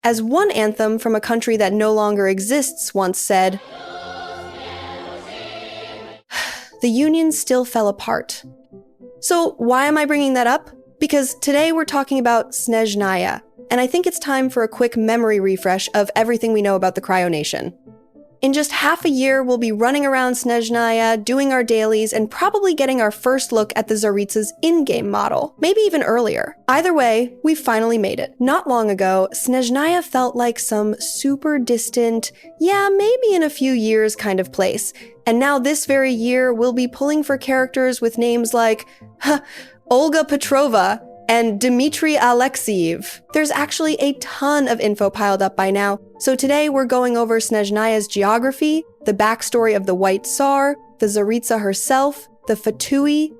As one anthem from a country that no longer exists once said, the Union still fell apart. So why am I bringing that up? Because today we're talking about Snezhnaya, and I think it's time for a quick memory refresh of everything we know about the Cryo Nation. In just half a year, we'll be running around Snezhnaya, doing our dailies, and probably getting our first look at the Tsaritsa's in-game model, maybe even earlier. Either way, we finally made it. Not long ago, Snezhnaya felt like some super distant, yeah, maybe in a few years kind of place. And now this very year, we'll be pulling for characters with names like, Olga Petrova, and Dmitry Alexeyev. There's actually a ton of info piled up by now, so today we're going over Snezhnaya's geography, the backstory of the White Tsar, the Tsaritsa herself, the Fatui,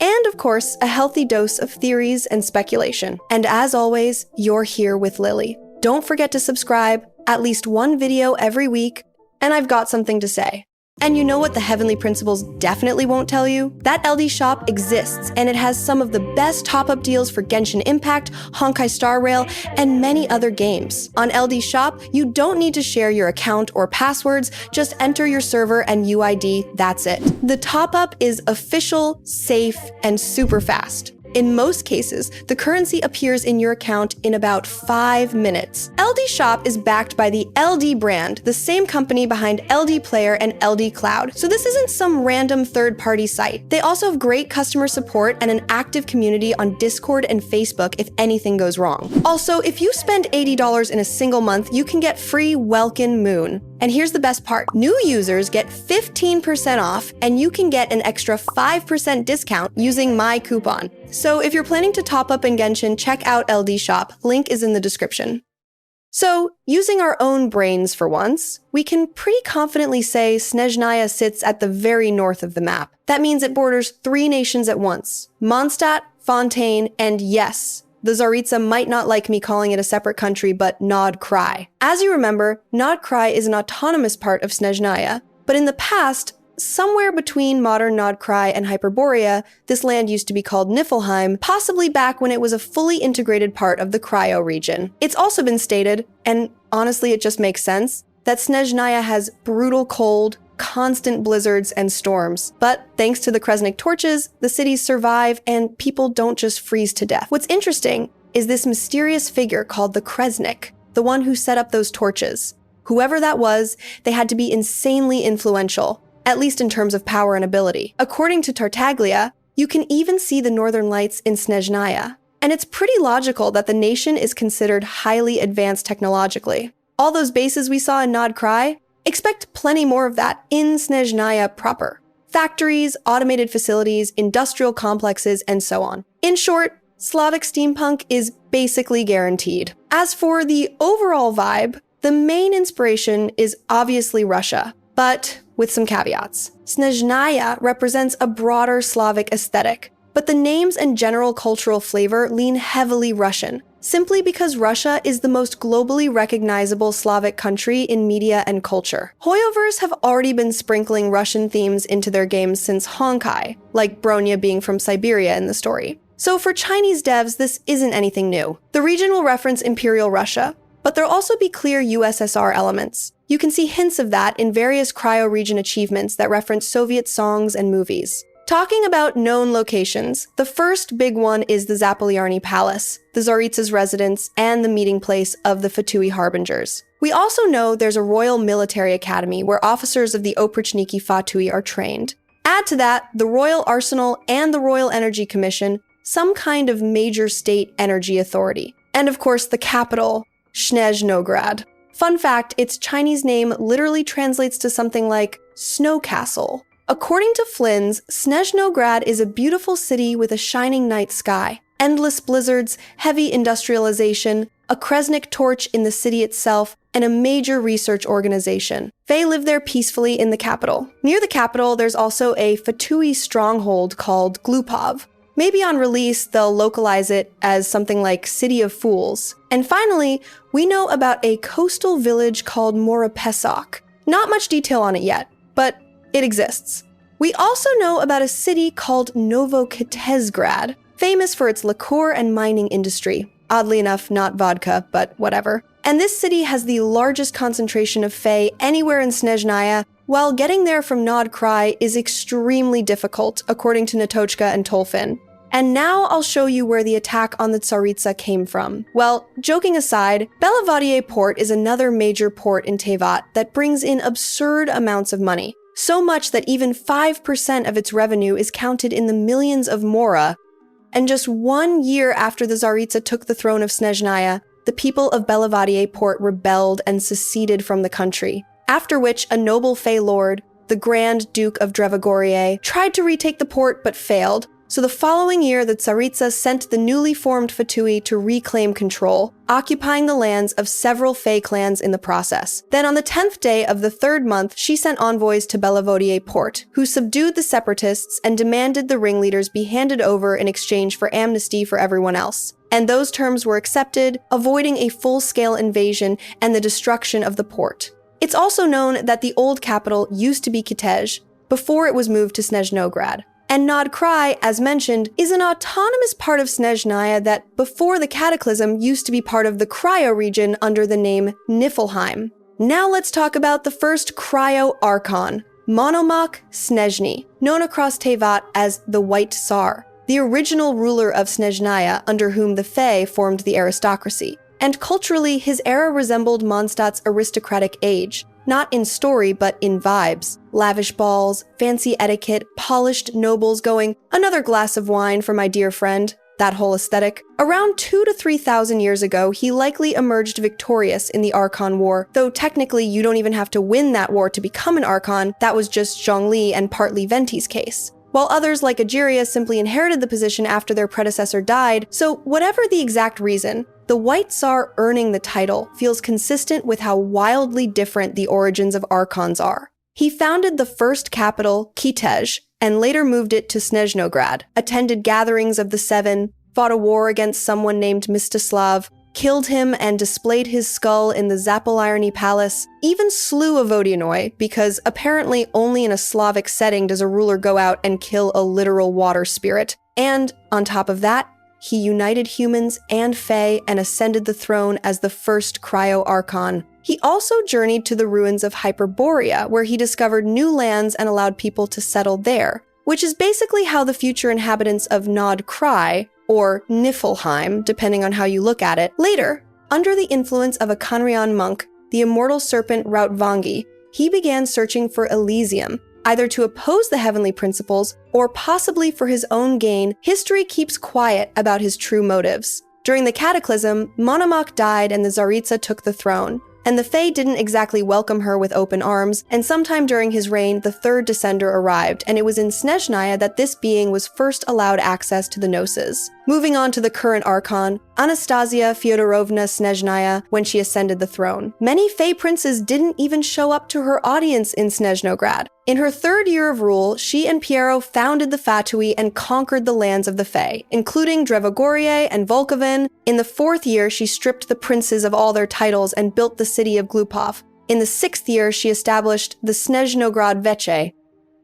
and of course, a healthy dose of theories and speculation. And as always, you're here with Lily. Don't forget to subscribe, at least one video every week, and I've got something to say. And you know what the Heavenly Principles definitely won't tell you? That LD shop exists, and it has some of the best top-up deals for Genshin Impact, Honkai Star Rail, and many other games. On LD shop, you don't need to share your account or passwords, just enter your server and UID, that's it. The top-up is official, safe, and super fast. In most cases, the currency appears in your account in about 5 minutes. LD Shop is backed by the LD brand, the same company behind LD Player and LD Cloud, so this isn't some random third-party site. They also have great customer support and an active community on Discord and Facebook if anything goes wrong. Also, if you spend $80 in a single month, you can get free Welkin Moon. And here's the best part. New users get 15% off, and you can get an extra 5% discount using my coupon. So if you're planning to top up in Genshin, check out LD Shop. Link is in the description. So, using our own brains for once, we can pretty confidently say Snezhnaya sits at the very north of the map. That means it borders 3 nations at once: Mondstadt, Fontaine, and yes, the Tsaritsa might not like me calling it a separate country, but Nod Cry. As you remember, Nod Cry is an autonomous part of Snezhnaya, but in the past, somewhere between modern Nod Cry and Hyperborea, this land used to be called Niflheim, possibly back when it was a fully integrated part of the Cryo region. It's also been stated, and honestly it just makes sense, that Snezhnaya has brutal cold, constant blizzards and storms. But thanks to the Kresnik torches, the cities survive and people don't just freeze to death. What's interesting is this mysterious figure called the Kresnik, the one who set up those torches. Whoever that was, they had to be insanely influential, at least in terms of power and ability. According to Tartaglia, you can even see the northern lights in Snezhnaya. And it's pretty logical that the nation is considered highly advanced technologically. All those bases we saw in Nod Cry, expect plenty more of that in Snezhnaya proper. Factories, automated facilities, industrial complexes, and so on. In short, Slavic steampunk is basically guaranteed. As for the overall vibe, the main inspiration is obviously Russia, but with some caveats. Snezhnaya represents a broader Slavic aesthetic, but the names and general cultural flavor lean heavily Russian, simply because Russia is the most globally recognizable Slavic country in media and culture. Hoyoverse have already been sprinkling Russian themes into their games since Honkai, like Bronya being from Siberia in the story. So for Chinese devs, this isn't anything new. The region will reference Imperial Russia, but there'll also be clear USSR elements. You can see hints of that in various Cryo region achievements that reference Soviet songs and movies. Talking about known locations, the first big one is the Zapolyarny Palace, the Tsaritsa's residence, and the meeting place of the Fatui Harbingers. We also know there's a royal military academy where officers of the Oprichniki Fatui are trained. Add to that the Royal Arsenal and the Royal Energy Commission, some kind of major state energy authority. And of course the capital, Snezhnograd. Fun fact, its Chinese name literally translates to something like Snow Castle. According to Flynn's, Snezhnograd is a beautiful city with a shining night sky, endless blizzards, heavy industrialization, a Kresnik torch in the city itself, and a major research organization. They live there peacefully in the capital. Near the capital, there's also a Fatui stronghold called Glupov. Maybe on release, they'll localize it as something like City of Fools. And finally, we know about a coastal village called Morapesok. Not much detail on it yet, but it exists. We also know about a city called Novokitezgrad, famous for its liqueur and mining industry. Oddly enough, not vodka, but whatever. And this city has the largest concentration of Fae anywhere in Snezhnaya, while getting there from Nod Cry is extremely difficult, according to Natochka and Tolfin. And now I'll show you where the attack on the Tsaritsa came from. Well, joking aside, Belyi port is another major port in Teyvat that brings in absurd amounts of money. So much that even 5% of its revenue is counted in the millions of mora. And just 1 year after the Tsaritsa took the throne of Snezhnaya, the people of Belyi port rebelled and seceded from the country. After which a noble Fae lord, the Grand Duke of Drevagorier, tried to retake the port but failed. So the following year, the Tsaritsa sent the newly formed Fatui to reclaim control, occupying the lands of several Fae clans in the process. Then on the 10th day of the 3rd month, she sent envoys to Belyi port, who subdued the separatists and demanded the ringleaders be handed over in exchange for amnesty for everyone else. And those terms were accepted, avoiding a full-scale invasion and the destruction of the port. It's also known that the old capital used to be Kitezh, before it was moved to Snezhnograd. And Nod Cry, as mentioned, is an autonomous part of Snezhnaya that, before the Cataclysm, used to be part of the Cryo region under the name Niflheim. Now let's talk about the first Cryo Archon, Monomach Snezhny, known across Teyvat as the White Tsar, the original ruler of Snezhnaya under whom the Fae formed the aristocracy. And culturally, his era resembled Mondstadt's aristocratic age, not in story but in vibes. Lavish balls, fancy etiquette, polished nobles going, another glass of wine for my dear friend, that whole aesthetic. Around 2,000 to 3,000 years ago, he likely emerged victorious in the Archon War, though technically you don't even have to win that war to become an Archon, that was just Zhongli and partly Venti's case. While others like Egeria simply inherited the position after their predecessor died, so whatever the exact reason, the White Tsar earning the title feels consistent with how wildly different the origins of Archons are. He founded the first capital, Kitezh, and later moved it to Snezhnograd, attended gatherings of the Seven, fought a war against someone named Mstislav, killed him and displayed his skull in the Zapolyrny Palace, even slew a Vodyanoi, because apparently only in a Slavic setting does a ruler go out and kill a literal water spirit. And, on top of that, he united humans and Fae and ascended the throne as the first Cryo Archon. He also journeyed to the ruins of Hyperborea, where he discovered new lands and allowed people to settle there, which is basically how the future inhabitants of Nod Cry, or Niflheim, depending on how you look at it, later, under the influence of a Khanrian monk, the immortal serpent Rautvangi, he began searching for Elysium, either to oppose the heavenly principles or possibly for his own gain. History keeps quiet about his true motives. During the Cataclysm, Monomach died and the Tsaritsa took the throne. And the Fae didn't exactly welcome her with open arms, and sometime during his reign, the third descender arrived, and it was in Snezhnaya that this being was first allowed access to the Gnosis. Moving on to the current Archon, Anastasia Fyodorovna Snezhnaya, when she ascended the throne. Many Fae princes didn't even show up to her audience in Snezhnograd. In her 3rd year of rule, she and Piero founded the Fatui and conquered the lands of the Fae, including Drevagorier and Volkovin. In the 4th year, she stripped the princes of all their titles and built the city of Glupov. In the 6th year, she established the Snezhnograd Veche.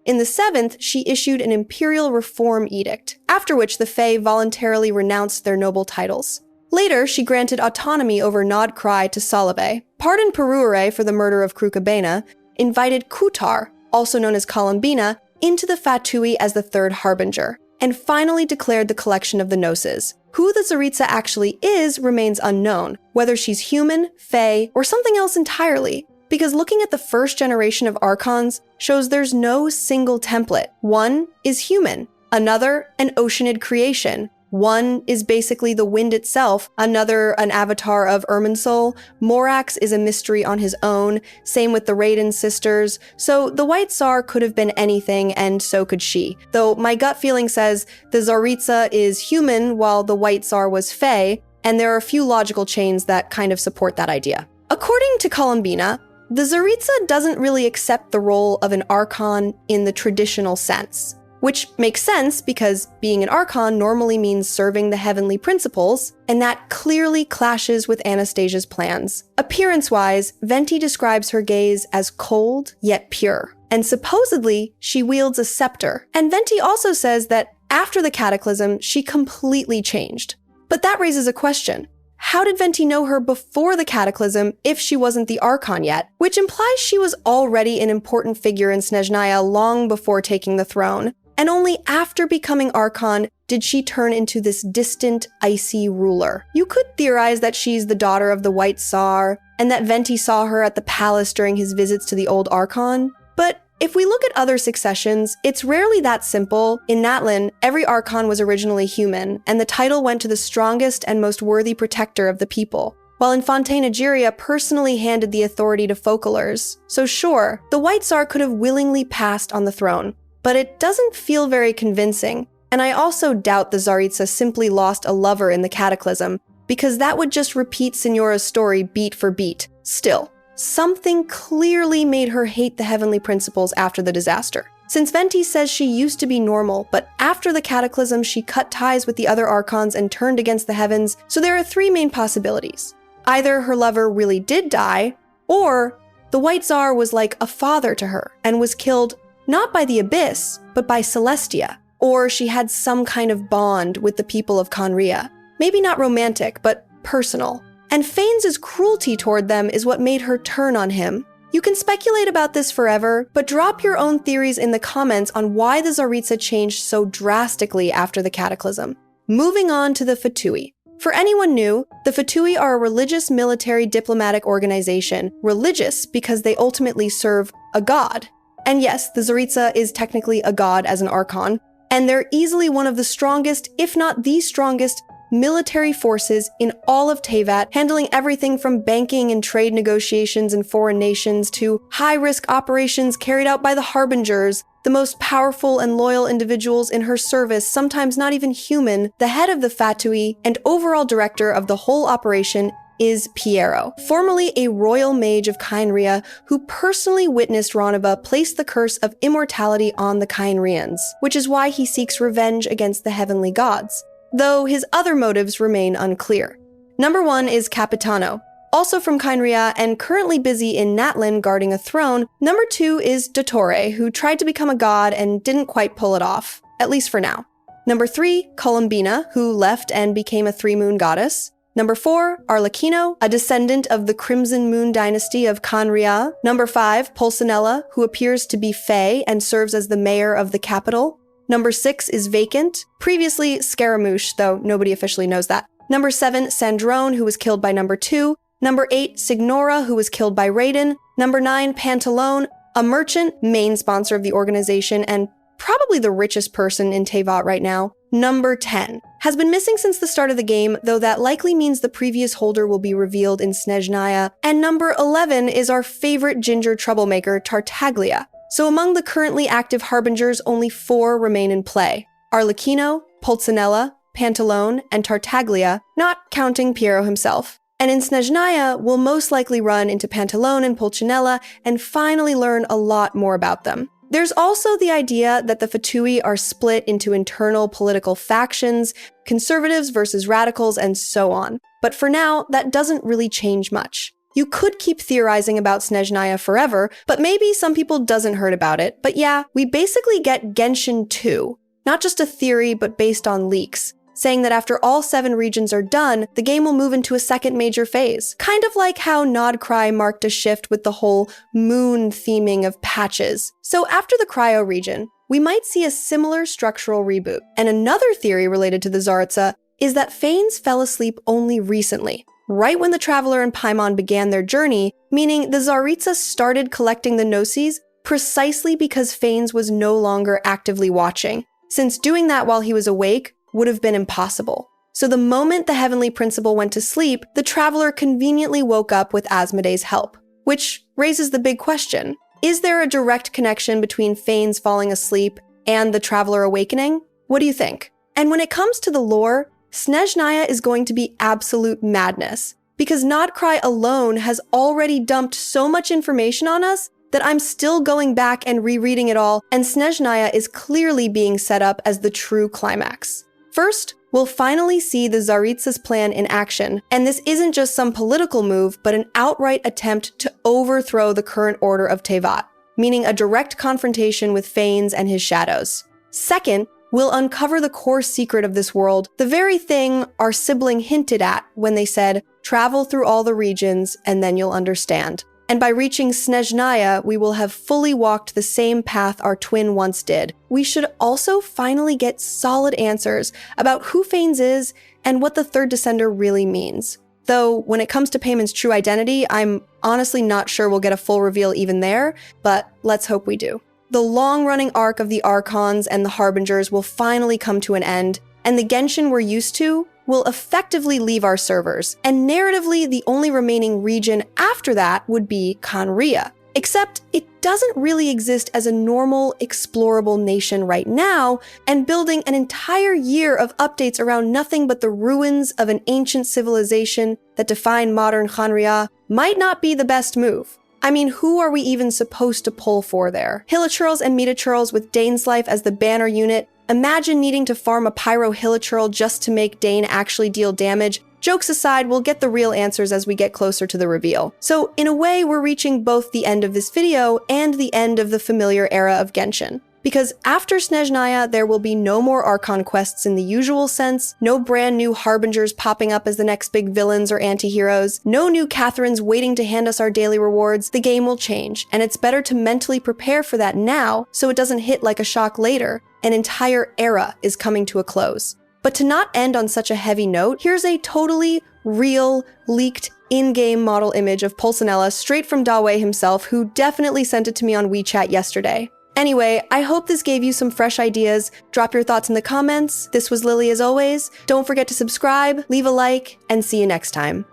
In the 7th, she issued an imperial reform edict, after which the Fae voluntarily renounced their noble titles. Later, she granted autonomy over Nod Cry to Salabe, pardoned Perure for the murder of Krukabena, invited Kutar, also known as Columbina, into the Fatui as the 3rd harbinger, and finally declared the collection of the Gnosis. Who the Tsaritsa actually is remains unknown, whether she's human, Fae, or something else entirely, because looking at the first generation of Archons shows there's no single template. One is human, another an oceanid creation, one is basically the wind itself, another an avatar of Irminsul, Morax is a mystery on his own, same with the Raiden sisters, so the White Tsar could have been anything and so could she. Though my gut feeling says the Tsaritsa is human while the White Tsar was Fae, and there are a few logical chains that kind of support that idea. According to Columbina, the Tsaritsa doesn't really accept the role of an Archon in the traditional sense. Which makes sense because being an Archon normally means serving the heavenly principles, and that clearly clashes with Anastasia's plans. Appearance-wise, Venti describes her gaze as cold yet pure, and supposedly she wields a scepter. And Venti also says that after the Cataclysm, she completely changed. But that raises a question. how did Venti know her before the Cataclysm if she wasn't the Archon yet? Which implies she was already an important figure in Snezhnaya long before taking the throne, and only after becoming Archon did she turn into this distant, icy ruler. You could theorize that she's the daughter of the White Tsar, and that Venti saw her at the palace during his visits to the old Archon, but if we look at other successions, it's rarely that simple. In Natlan, every Archon was originally human, and the title went to the strongest and most worthy protector of the people, while in Fontaine Egeria personally handed the authority to Focolars. So sure, the White Tsar could have willingly passed on the throne, but it doesn't feel very convincing, and I also doubt the Tsaritsa simply lost a lover in the Cataclysm, because that would just repeat Signora's story beat for beat. Still, something clearly made her hate the heavenly principles after the disaster. Since Venti says she used to be normal, but after the Cataclysm she cut ties with the other Archons and turned against the heavens, so there are three main possibilities. Either her lover really did die, or the White Tsar was like a father to her and was killed not by the Abyss, but by Celestia, or she had some kind of bond with the people of Conria. Maybe not romantic, but personal. And Phanes' cruelty toward them is what made her turn on him. You can speculate about this forever, but drop your own theories in the comments on why the Tsaritsa changed so drastically after the Cataclysm. Moving on to the Fatui. For anyone new, the Fatui are a religious military diplomatic organization, religious because they ultimately serve a god. And yes, the Tsaritsa is technically a god as an Archon, and they're easily one of the strongest, if not the strongest, military forces in all of Teyvat, handling everything from banking and trade negotiations in foreign nations to high-risk operations carried out by the Harbingers, the most powerful and loyal individuals in her service, sometimes not even human. The head of the Fatui and overall director of the whole operation is Piero, formerly a royal mage of Kynria who personally witnessed Ronnova place the curse of immortality on the Kynrians, which is why he seeks revenge against the heavenly gods, though his other motives remain unclear. Number 1 is Capitano, also from Kynria and currently busy in Natlan guarding a throne. Number 2 is Dottore, who tried to become a god and didn't quite pull it off, at least for now. Number 3, Columbina, who left and became a three-moon goddess. Number 4, Arlecchino, a descendant of the Crimson Moon dynasty of Kynria. Number 5, Pulcinella, who appears to be Fae and serves as the mayor of the capital. Number 6 is Vacant, previously Scaramouche, though nobody officially knows that. Number 7, Sandrone, who was killed by Number 2. Number 8, Signora, who was killed by Raiden. Number 9, Pantalone, a merchant, main sponsor of the organization, and probably the richest person in Teyvat right now. Number 10 has been missing since the start of the game, though that likely means the previous holder will be revealed in Snezhnaya. And number 11 is our favorite ginger troublemaker, Tartaglia. So among the currently active Harbingers, only 4 remain in play: Arlecchino, Pulcinella, Pantalone, and Tartaglia, not counting Piero himself. And in Snezhnaya, we'll most likely run into Pantalone and Pulcinella and finally learn a lot more about them. There's also the idea that the Fatui are split into internal political factions, conservatives versus radicals, and so on. But for now, that doesn't really change much. You could keep theorizing about Snezhnaya forever, but maybe some people doesn't heard about it. But yeah, we basically get Genshin 2. Not just a theory, but based on leaks, saying that after all 7 regions are done, the game will move into a second major phase. Kind of like how Nodcry marked a shift with the whole moon theming of patches. So after the Cryo region, we might see a similar structural reboot. And another theory related to the Tsaritsa is that Phanes fell asleep only recently, right when the Traveler and Paimon began their journey, meaning the Tsaritsa started collecting the Gnosis precisely because Phanes was no longer actively watching, since doing that while he was awake would have been impossible. So the moment the Heavenly Principal went to sleep, the Traveler conveniently woke up with Asmodee's help. Which raises the big question: is there a direct connection between Phanes falling asleep and the Traveler awakening? What do you think? And when it comes to the lore, Snezhnaya is going to be absolute madness, because Nodcry alone has already dumped so much information on us that I'm still going back and rereading it all, and Snezhnaya is clearly being set up as the true climax. First, we'll finally see the Tsaritsa's plan in action, and this isn't just some political move, but an outright attempt to overthrow the current order of Teyvat, meaning a direct confrontation with Phanes and his shadows. Second, will uncover the core secret of this world, the very thing our sibling hinted at when they said, travel through all the regions and then you'll understand. And by reaching Snezhnaya, we will have fully walked the same path our twin once did. We should also finally get solid answers about who Phanes is and what the third descender really means. Though, when it comes to Payman's true identity, I'm honestly not sure we'll get a full reveal even there, but let's hope we do. The long-running arc of the Archons and the Harbingers will finally come to an end, and the Genshin we're used to will effectively leave our servers, and narratively, the only remaining region after that would be Cryo. Except, it doesn't really exist as a normal, explorable nation right now, and building an entire year of updates around nothing but the ruins of an ancient civilization that define modern Cryo might not be the best move. I mean, who are we even supposed to pull for there? Hilichurls and Metachurls with Dane's life as the banner unit. Imagine needing to farm a Pyro Hilichurl just to make Dane actually deal damage. Jokes aside, we'll get the real answers as we get closer to the reveal. So in a way, we're reaching both the end of this video and the end of the familiar era of Genshin. Because after Snezhnaya, there will be no more Archon quests in the usual sense, no brand new Harbingers popping up as the next big villains or anti-heroes, no new Catherines waiting to hand us our daily rewards. The game will change, and it's better to mentally prepare for that now so it doesn't hit like a shock later. An entire era is coming to a close. But to not end on such a heavy note, here's a totally real, leaked, in-game model image of Pulcinella straight from Dawei himself, who definitely sent it to me on WeChat yesterday. Anyway, I hope this gave you some fresh ideas. Drop your thoughts in the comments. This was Lily as always. Don't forget to subscribe, leave a like, and see you next time.